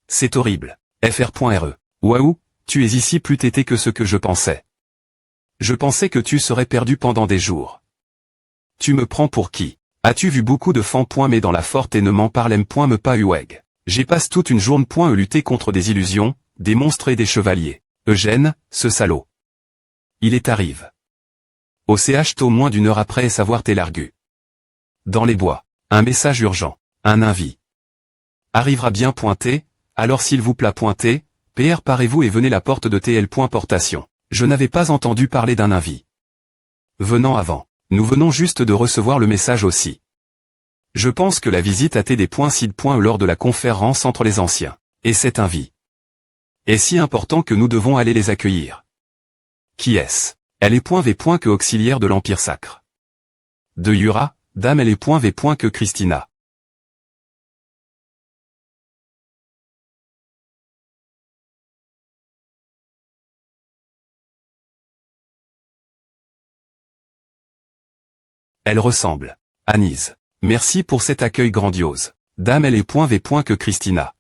C'est horrible. Fr.re. Waouh, tu es ici plus tété que ce que je pensais. Je pensais que tu serais perdu pendant des jours. Tu me prends pour qui? As-tu vu beaucoup de fan mais dans la forte et ne m'en parlem me pas uweg. J'y passe toute une journée lutter contre des illusions, des monstres et des chevaliers. Eugène, ce salaud. Il est arrive. Au CH tôt moins d'une heure après savoir tes largus. Dans les bois. Un message urgent. Un invi. Arrivera bien pointé, alors s'il vous plaît pointez, PR parez-vous et venez la porte de TL. Portation. Je n'avais pas entendu parler d'un invi. Venant avant. Nous venons juste de recevoir le message aussi. Je pense que la visite a été des .sid.e lors de la conférence entre les anciens. Et cet invi est si important que nous devons aller les accueillir. Qui est-ce? Elle est .v. que auxiliaire de l'Empire Sacre. De Yura, dame elle est .v. que Christina. Elle ressemble. Anise. Merci pour cet accueil grandiose. Dame elle est .v. que Christina.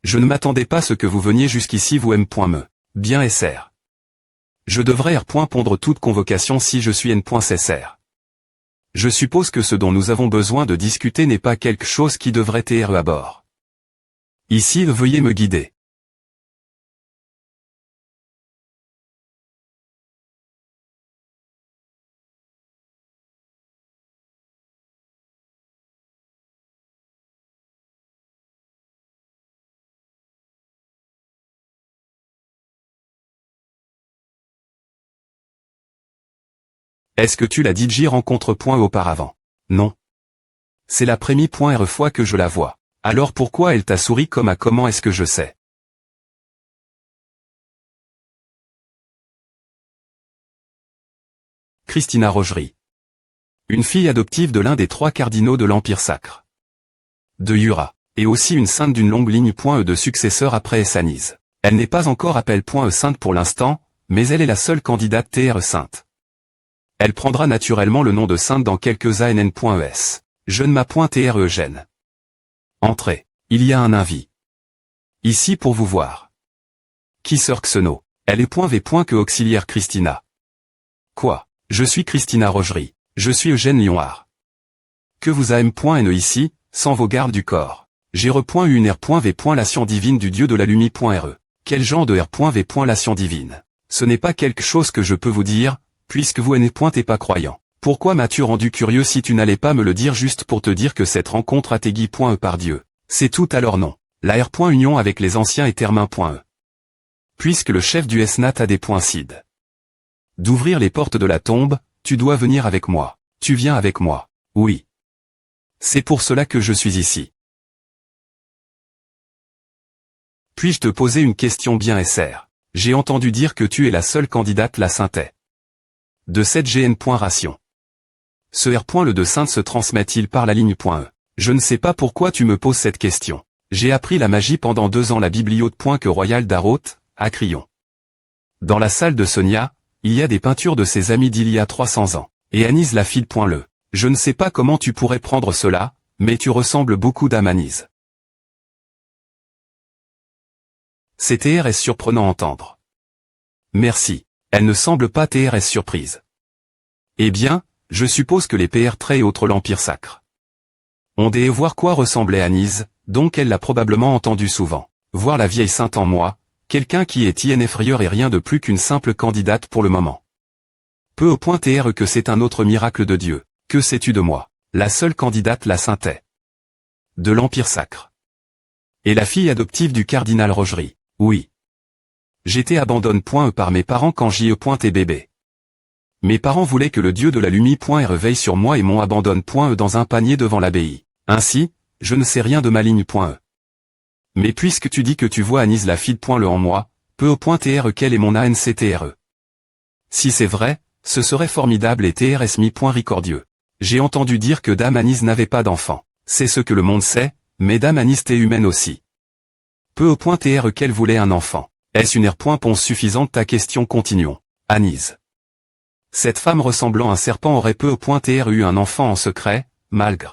Je ne m'attendais pas à ce que vous veniez jusqu'ici vous m.me. Bien SR. Je devrais pondre toute convocation si je suis n.cr. Je suppose que ce dont nous avons besoin de discuter n'est pas quelque chose qui devrait être à bord. Ici veuillez me guider. Est-ce que tu la DJ rencontre auparavant? Non. C'est la première fois que je la vois. Alors pourquoi elle t'a souri comme à comment est-ce que je sais? Christina Rogerie. Une fille adoptive de l'un des 3 cardinaux de l'Empire Sacre. De Yura. Et aussi une sainte d'une longue ligne de successeurs après Essanise. Elle n'est pas encore sainte pour l'instant, mais elle est la seule candidate sainte. Elle prendra naturellement le nom de sainte dans quelques ann.es. Je ne m'appointe Eugène. Entrez. Il y a un invi. Ici pour vous voir. Qui sœur Xeno? Elle est .v. que auxiliaire Christina. Quoi? Je suis Christina Rogerie. Je suis Eugène Lionard. Que vous am.ne ici, sans vos gardes du corps. J'ai eu une r.v. lation divine du dieu de la lumie.re. Quel genre de r.v. lation divine? Ce n'est pas quelque chose que je peux vous dire, puisque vous n'êtes pas croyant. Pourquoi m'as-tu rendu curieux si tu n'allais pas me le dire juste pour te dire que cette rencontre a été guy.e par Dieu? C'est tout alors non. La r.union avec les anciens est termin.e. Puisque le chef du SNAT a des .sid. D'ouvrir les portes de la tombe, tu dois venir avec moi. Tu viens avec moi. Oui. C'est pour cela que je suis ici. Puis-je te poser une question bien SR? J'ai entendu dire que tu es la seule candidate la saintais. De cette GN.ration. Ce R. Le de sainte se transmet-il par la ligne.e? Je ne sais pas pourquoi tu me poses cette question. J'ai appris la magie pendant 2 ans la bibliothèque que Royal Darot, à Crillon. Dans la salle de Sonia, il y a des peintures de ses amis d'il y a 300 ans. Et Anise la fille. Le. Je ne sais pas comment tu pourrais prendre cela, mais tu ressembles beaucoup d'Amanise. C'est TRS surprenant à entendre. Merci. Elle ne semble pas TRS surprise. Eh bien, je suppose que les PR très autres l'Empire Sacre. On devait voir quoi ressemblait Anise, donc elle l'a probablement entendu souvent. Voir la vieille sainte en moi, quelqu'un qui est effrayeur et rien de plus qu'une simple candidate pour le moment. Peu au point TR que c'est un autre miracle de Dieu. Que sais-tu de moi? La seule candidate la saintait. De l'Empire Sacre. Et la fille adoptive du cardinal Rogerie. Oui. J'étais abandonné par mes parents quand j'y ai bébé. Mes parents voulaient que le dieu de la lumie veille sur moi et m'ont abandonné dans un panier devant l'abbaye. Ainsi, je ne sais rien de ma ligne.e. Mais puisque tu dis que tu vois Anise la fille le en moi, peu au point TR quel est mon ANCTRE. Si c'est vrai, ce serait formidable et TRS mi.ricordieux. J'ai entendu dire que Dame Anise n'avait pas d'enfant. C'est ce que le monde sait, mais Dame Anise est humaine aussi. Peu au point TR qu'elle voulait un enfant. Est-ce une R.ponce suffisante? Ta question continuons. Anise. Cette femme ressemblant à un serpent aurait peu au point TR eu un enfant en secret, malgré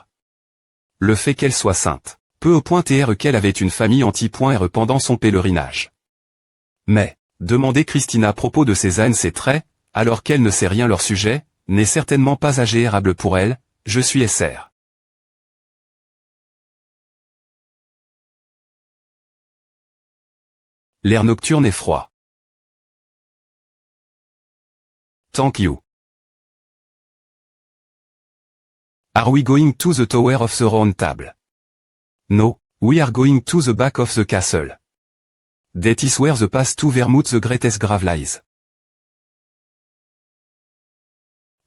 le fait qu'elle soit sainte. Peu au point tr qu'elle avait une famille anti-r pendant son pèlerinage. Mais, demander Christina à propos de ces ANC traits, alors qu'elle ne sait rien leur sujet, n'est certainement pas agréable pour elle, je suis SR. L'air nocturne est froid. Thank you. Are we going to the tower of the round table? No, we are going to the back of the castle. That is where the path to Vermouth the greatest grave lies.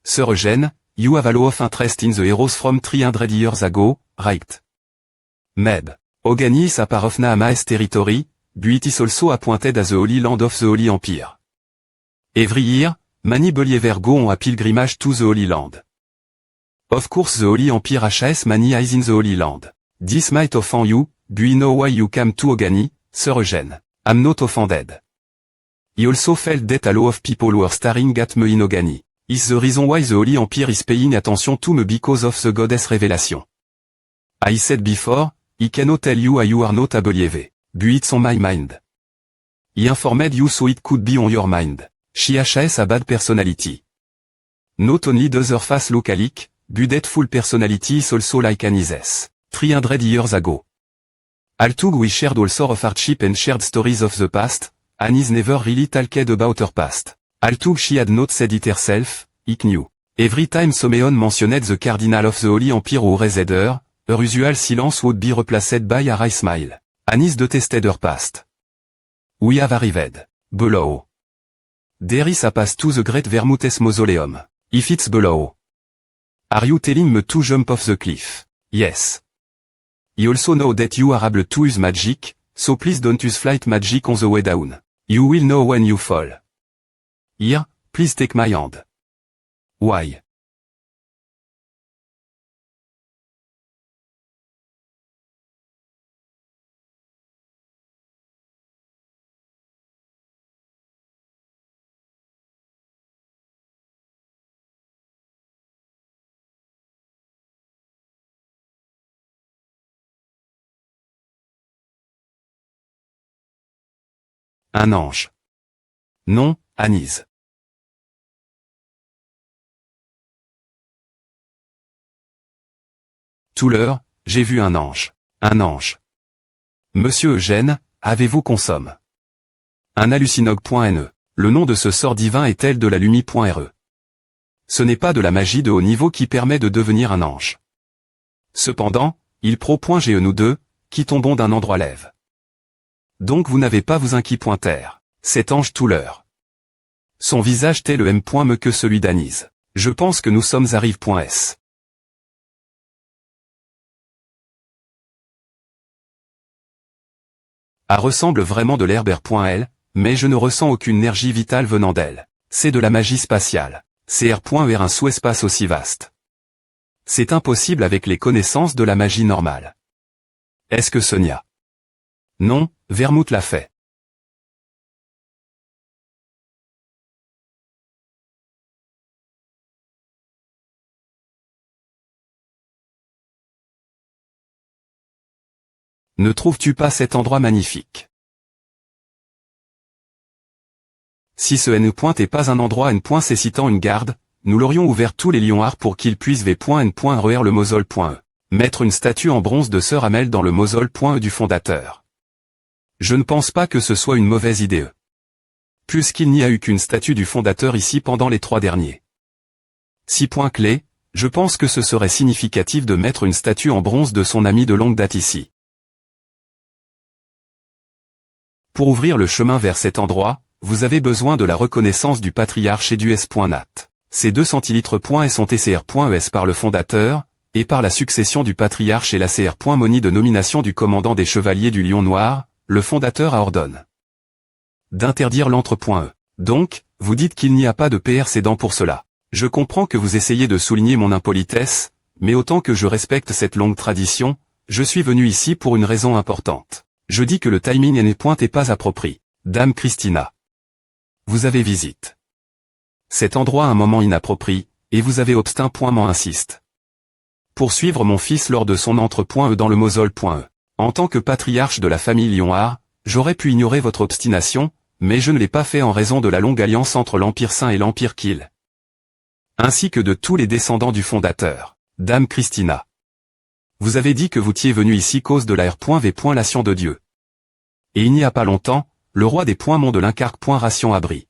Sir Eugene, you have a lot of interest in the heroes from 300 years ago, right? Meb. Ogani is a part of Nahama's territory, but it is also appointed as the Holy Land of the Holy Empire. Every year, many believers go on a pilgrimage to the Holy Land. Of course the Holy Empire has many eyes in the Holy Land. This might offend you, but you know why you came to Ogani, Sir Eugene. I'm not offended. He also felt that a lot of people were staring at me in Ogani. Is the reason why the Holy Empire is paying attention to me because of the goddess revelation. I said before, I cannot tell you why you are not a believer, but it's on my mind. He informed you so it could be on your mind. She has a bad personality. Not only does her face look alike, but that full personality is also like Anises. 300 years ago. Although we shared all sorts of hardship and shared stories of the past, Anis never really talked about her past. Although she had not said it herself, I knew. Every time Someon mentioned the cardinal of the Holy Empire or raised her usual silence would be replaced by a wry smile. Anis detested her past. We have arrived. Below. There is a path to the great Vermouth mausoleum. If it's below. Are you telling me to jump off the cliff? Yes. You also know that you are able to use magic, so please don't use flight magic on the way down. You will know when you fall. Here, please take my hand. Why? Un ange. Non, Anis. Tout l'heure, j'ai vu un ange. Un ange. Monsieur Eugène, avez-vous consomme? Un hallucinogue.ne. Le nom de ce sort divin est tel de la lumie.re. Ce n'est pas de la magie de haut niveau qui permet de devenir un ange. Cependant, il pro.ge nous deux, qui tombons d'un endroit lève. Donc vous n'avez pas vous inquiéter. Cet ange tout l'heure. Son visage tel le m.me que celui d'Anis. Je pense que nous sommes à rive.s. A ressemble vraiment de l'herber.l, mais je ne ressens aucune énergie vitale venant d'elle. C'est de la magie spatiale. CR.er un sous-espace aussi vaste. C'est impossible avec les connaissances de la magie normale. Est-ce que Sonia? Non, Vermouth l'a fait. Ne trouves-tu pas cet endroit magnifique? Si ce N. est pas un endroit N. cécitant une garde, nous l'aurions ouvert tous les lions art pour qu'ils puissent V.N.RER le mausolée.e. Mettre une statue en bronze de Sœur Amel dans le mausolée.e du fondateur. Je ne pense pas que ce soit une mauvaise idée. Puisqu'il n'y a eu qu'une statue du fondateur ici pendant les 3 derniers. 6 points clés, je pense que ce serait significatif de mettre une statue en bronze de son ami de longue date ici. Pour ouvrir le chemin vers cet endroit, vous avez besoin de la reconnaissance du patriarche et du S.nat. Ces 2 centilitres.s sont TCR.es par le fondateur, et par la succession du patriarche et la CR.moni de nomination du commandant des chevaliers du Lion Noir, le fondateur a ordonne d'interdire l'entre.e. Donc, vous dites qu'il n'y a pas de PR cédant pour cela. Je comprends que vous essayez de souligner mon impolitesse, mais autant que je respecte cette longue tradition, je suis venu ici pour une raison importante. Je dis que le timing n'est pas approprié. Dame Christina. Vous avez visite. Cet endroit à un moment inapproprié, et vous avez obstin. M'en insiste. Poursuivre mon fils lors de son entre.e dans le mausolée.e. En tant que patriarche de la famille Lionheart, j'aurais pu ignorer votre obstination, mais je ne l'ai pas fait en raison de la longue alliance entre l'Empire Saint et l'Empire Kill, ainsi que de tous les descendants du fondateur. Dame Christina. Vous avez dit que vous étiez venu ici cause de la R.V. Lation de Dieu. Et il n'y a pas longtemps, le roi des Monts de l'Incarque Ration abri.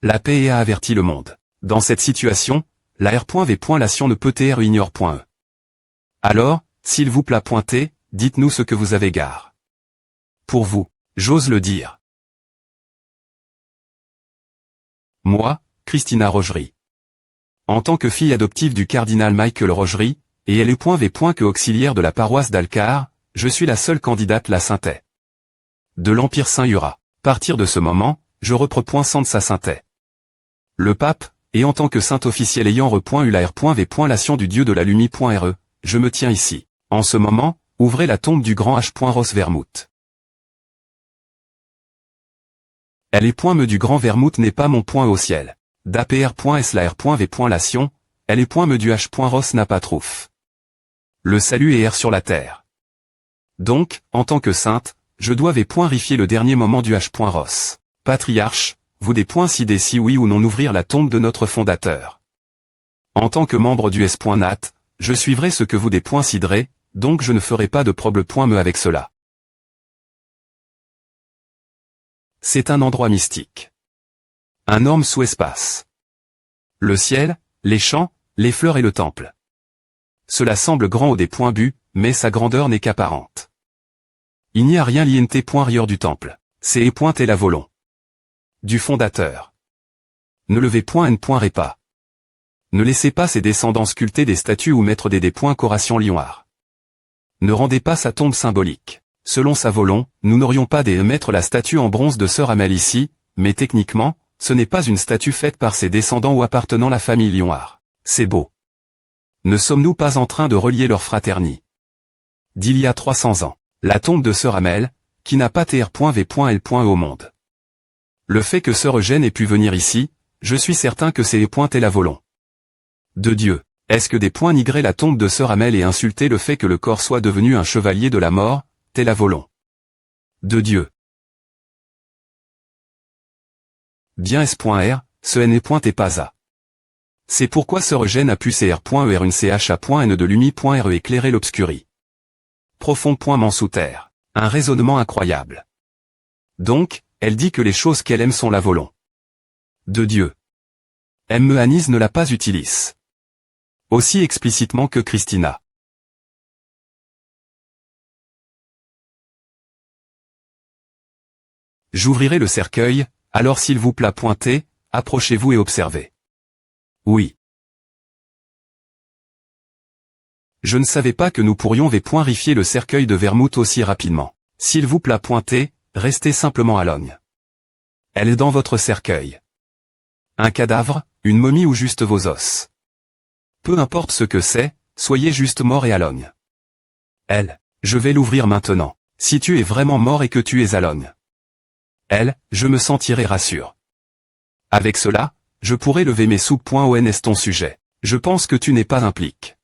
La paix a averti le monde. Dans cette situation, la R.V. Lation ne peut être ignore.e. Alors, s'il vous plaît pointez, dites-nous ce que vous avez gare. Pour vous, j'ose le dire. Moi, Christina Rogerie. En tant que fille adoptive du cardinal Michael Rogerie, et elle est que auxiliaire de la paroisse d'Alcar, je suis la seule candidate la sainteté de l'Empire Saint-Ura. Partir de ce moment, je reprends de sa sainteté. Le pape, et en tant que saint officiel ayant eu la R.V. Lation du Dieu de la Lumie.re, je me tiens ici. En ce moment, ouvrez la tombe du grand H. Ross Vermouth. Elle est me du grand Vermouth n'est pas mon point au ciel. d'APR.S la R.V. Lation, elle est me du H. Ross n'a pas trouf. Le salut est sur la terre. Donc, en tant que sainte, je dois rifier le dernier moment du H. Ross. Patriarche, vous décidez si oui ou non ouvrir la tombe de notre fondateur. En tant que membre du S.Nat, je suivrai ce que vous déciderez, donc je ne ferai pas de problème avec cela. C'est un endroit mystique. Un homme sous espace. Le ciel, les champs, les fleurs et le temple. Cela semble grand au but, mais sa grandeur n'est qu'apparente. Il n'y a rien rieur du temple. C'est et la volon du fondateur. Ne levez pas. Ne laissez pas ses descendants sculpter des statues ou mettre des Coration Lionheart. Ne rendez pas sa tombe symbolique. Selon sa volon, nous n'aurions pas mettre la statue en bronze de Sœur Amel ici, mais techniquement, ce n'est pas une statue faite par ses descendants ou appartenant à la famille Lionheart. C'est beau. Ne sommes-nous pas en train de relier leur fraternité d'il y a 300 ans, la tombe de Sœur Amel, qui n'a pas TR.V.L. au monde. Le fait que Sœur Eugène ait pu venir ici, je suis certain que c'est et la volon de Dieu. Est-ce que nigraient la tombe de Sœur Amel et insulter le fait que le corps soit devenu un chevalier de la mort, t'es la volon de Dieu. Bien S.R, ce N.et pas A. C'est pourquoi Sœur Eugène a pu CR.ER une CHA.N de Lumi.re éclairer l'obscurie. Profond sous terre. Un raisonnement incroyable. Donc, elle dit que les choses qu'elle aime sont la volon de Dieu. Anise ne l'a pas utilise aussi explicitement que Christina. J'ouvrirai le cercueil, alors s'il vous plaît pointez, approchez-vous et observez. Oui. Je ne savais pas que nous pourrions rifier le cercueil de Vermouth aussi rapidement. S'il vous plaît pointez, restez simplement à l'ogne. Elle est dans votre cercueil. Un cadavre, une momie ou juste vos os. Peu importe ce que c'est, soyez juste mort et à l'ogne. Elle, je vais l'ouvrir maintenant. Si tu es vraiment mort et que tu es à l'ogne. Elle, je me sentirai rassure. Avec cela, je pourrai lever mes sous-ONS ton sujet. Je pense que tu n'es pas impliqué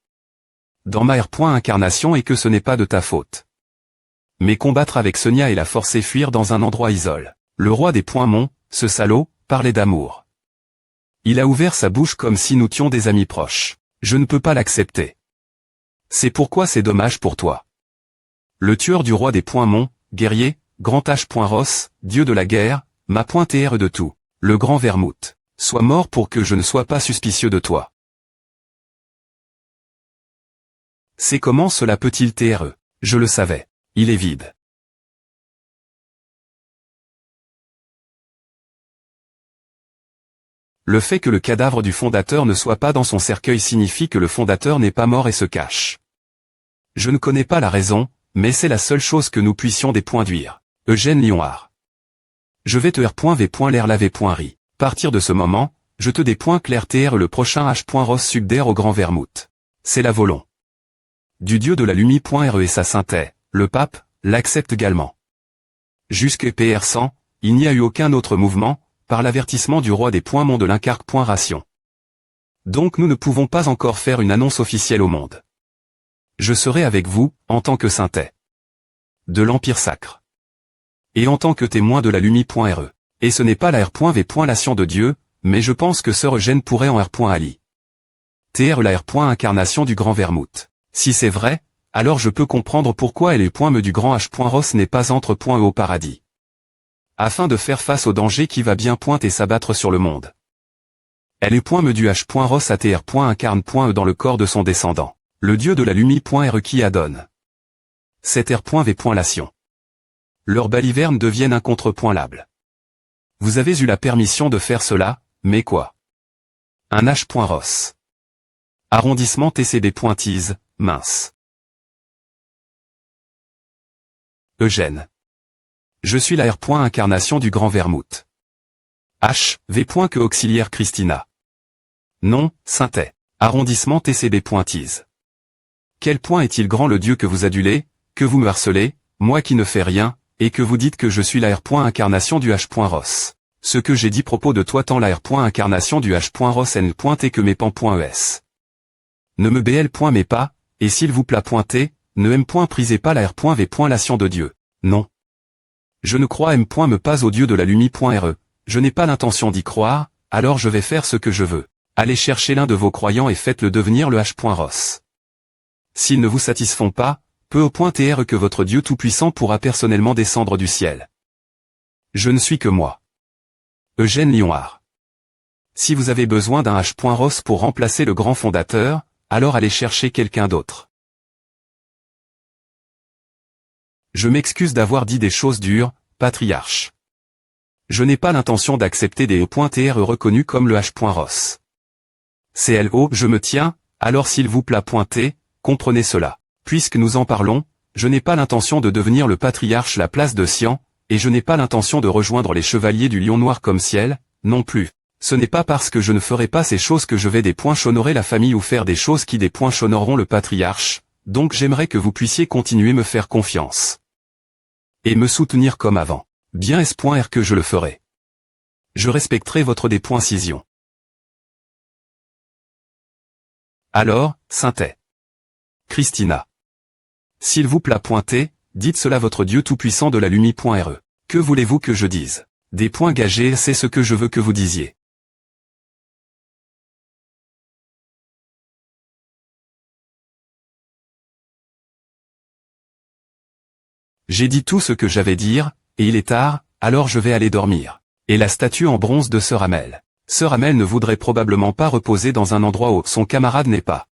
dans ma R.incarnation et que ce n'est pas de ta faute. Mais combattre avec Sonia et la forcer fuir dans un endroit isole. Le roi des Monts, ce salaud, parlait d'amour. Il a ouvert sa bouche comme si nous étions des amis proches. Je ne peux pas l'accepter. C'est pourquoi c'est dommage pour toi. Le tueur du roi des Monts, guerrier, grand H. Ross, dieu de la guerre, m'a pointé de tout. Le grand Vermouth. Sois mort pour que je ne sois pas suspicieux de toi. C'est comment cela peut-il TRE? Je le savais. Il est vide. Le fait que le cadavre du fondateur ne soit pas dans son cercueil signifie que le fondateur n'est pas mort et se cache. Je ne connais pas la raison, mais c'est la seule chose que nous puissions déduire. Eugène Lionheart. Je vais te R.V.L'air-laver.ri. Partir de ce moment, je te clair TR le prochain H. Ross subdère au grand Vermouth. C'est la volon du dieu de la Lumie.re et sa sainteté, le pape, l'accepte également. Jusque PR 100, il n'y a eu aucun autre mouvement, par l'avertissement du roi des Monts de l'Incarque Ration. Donc nous ne pouvons pas encore faire une annonce officielle au monde. Je serai avec vous, en tant que sainteté. de l'Empire sacre. Et en tant que témoin de la Lumi.re. Et ce n'est pas la R.V. Lation de Dieu, mais je pense que Sœur Eugène pourrait en R.Ali. TR la R. Incarnation du grand Vermouth. Si c'est vrai, alors je peux comprendre pourquoi elle est .me du grand H. Ross n'est pas entre .e au paradis. Afin de faire face au danger qui va bien et s'abattre sur le monde. Elle est .me du H. Ross ATR. Incarne .e dans le corps de son descendant. Le dieu de la Lumi.re qui adonne. Cette R.V. Lation. Leurs balivernes deviennent incontreploitables. Vous avez eu la permission de faire cela, mais quoi? Un H. Ross. Arrondissement TCB. Tease, mince. Eugène. Je suis la R. Incarnation du grand Vermouth. H. V. Que auxiliaire Christina. Non, Saintet. Arrondissement TCB. Tease. Quel point est-il grand le Dieu que vous adulez, que vous me harcelez, moi qui ne fais rien, et que vous dites que je suis la R. Incarnation du H. Ross. Ce que j'ai dit propos de toi tant la R. Incarnation du H. Ross N. et que mes pan.es. Ne me bl. mais pas, et s'il vous plaît pointer, ne m. Prisez pas la R. V. Lation de Dieu. Non. Je ne crois m. me pas au Dieu de la Lumi.re, je n'ai pas l'intention d'y croire, alors je vais faire ce que je veux. Allez chercher l'un de vos croyants et faites-le devenir le H. Ross. S'ils ne vous satisfont pas, peu au point tr que votre Dieu Tout-Puissant pourra personnellement descendre du ciel. Je ne suis que moi. Eugène Lionard. Si vous avez besoin d'un H. Ross pour remplacer le grand fondateur, alors allez chercher quelqu'un d'autre. Je m'excuse d'avoir dit des choses dures, patriarche. Je n'ai pas l'intention d'accepter des E.tr reconnus comme le H. Ross. CLO, je me tiens, alors s'il vous plaît pointez, comprenez cela. Puisque nous en parlons, je n'ai pas l'intention de devenir le patriarche la place de Sian, et je n'ai pas l'intention de rejoindre les chevaliers du lion noir comme ciel, non plus. Ce n'est pas parce que je ne ferai pas ces choses que je vais des points honorer la famille ou faire des choses qui des points honoreront le patriarche, donc j'aimerais que vous puissiez continuer me faire confiance. Et me soutenir comme avant. Bien est-ce que je le ferai. Je respecterai votre décision. Alors, Saintet. Christina. S'il vous plaît pointez, dites cela à votre Dieu Tout-Puissant de la Lumi.re. Que voulez-vous que je dise? Des points gagés, c'est ce que je veux que vous disiez. J'ai dit tout ce que j'avais à dire, et il est tard, alors je vais aller dormir. Et la statue en bronze de Sœur Amel. Sœur Amel ne voudrait probablement pas reposer dans un endroit où son camarade n'est pas.